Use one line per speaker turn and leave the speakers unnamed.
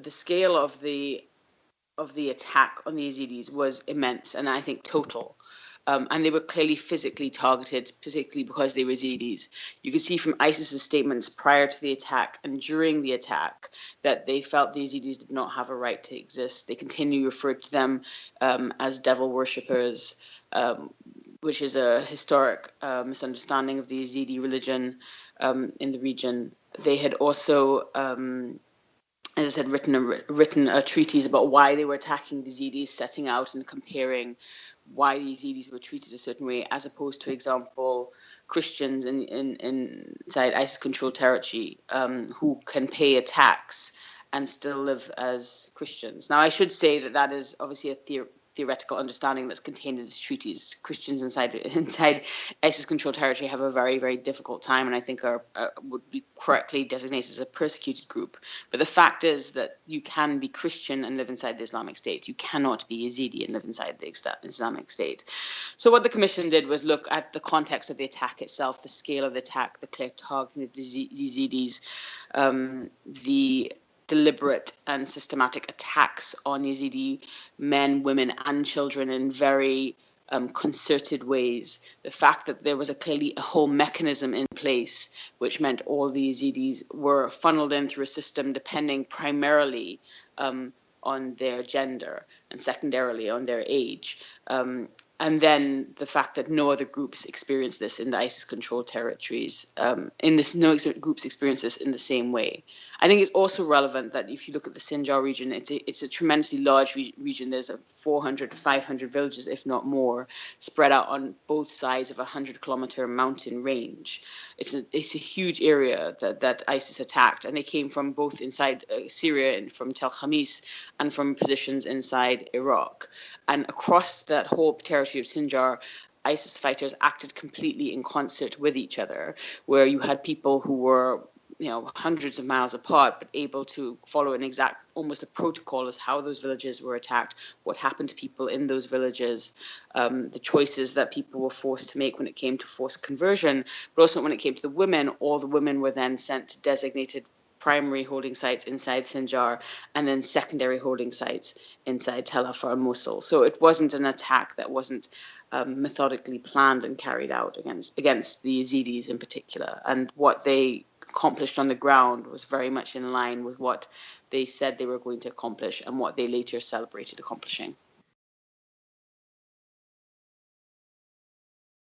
the scale of the attack on the Yazidis was immense, and I think total. And they were clearly physically targeted, particularly because they were Yazidis. You could see from ISIS's statements prior to the attack and during the attack that they felt the Yazidis did not have a right to exist. They continually referred to them as devil worshippers, which is a historic misunderstanding of the Yazidi religion in the region. They had also, as I said, written a treatise about why they were attacking the Yazidis, setting out and comparing why the Yazidis were treated a certain way, as opposed to, example, Christians inside ISIS-controlled territory who can pay a tax and still live as Christians. Now, I should say that that is obviously a theoretical understanding that's contained in this treaties. Christians inside ISIS-controlled territory have a very, very difficult time, and I think would be correctly designated as a persecuted group. But the fact is that you can be Christian and live inside the Islamic State. You cannot be Yazidi and live inside the Islamic State. So what the Commission did was look at the context of the attack itself, the scale of the attack, the clear targeting of the Yazidis, the deliberate and systematic attacks on Yazidi men, women, and children in very concerted ways. The fact that there was clearly a whole mechanism in place, which meant all the Yazidis were funneled in through a system depending primarily on their gender and secondarily on their age. And then the fact that no other groups experience this in the ISIS-controlled territories, no groups experience this in the same way. I think it's also relevant that if you look at the Sinjar region, it's a tremendously large region. There's 400 to 500 villages, if not more, spread out on both sides of a 100-kilometer mountain range. It's a huge area that ISIS attacked, and they came from both inside Syria and from Tel Khamis and from positions inside Iraq. And across that whole territory of Sinjar, ISIS fighters acted completely in concert with each other, where you had people who were hundreds of miles apart, but able to follow almost a protocol as how those villages were attacked, what happened to people in those villages, the choices that people were forced to make when it came to forced conversion, but also when it came to the women. All the women were then sent to designated primary holding sites inside Sinjar and then secondary holding sites inside Tel Afar and Mosul. So it wasn't an attack that wasn't methodically planned and carried out against the Yazidis in particular. And what they accomplished on the ground was very much in line with what they said they were going to accomplish and what they later celebrated accomplishing.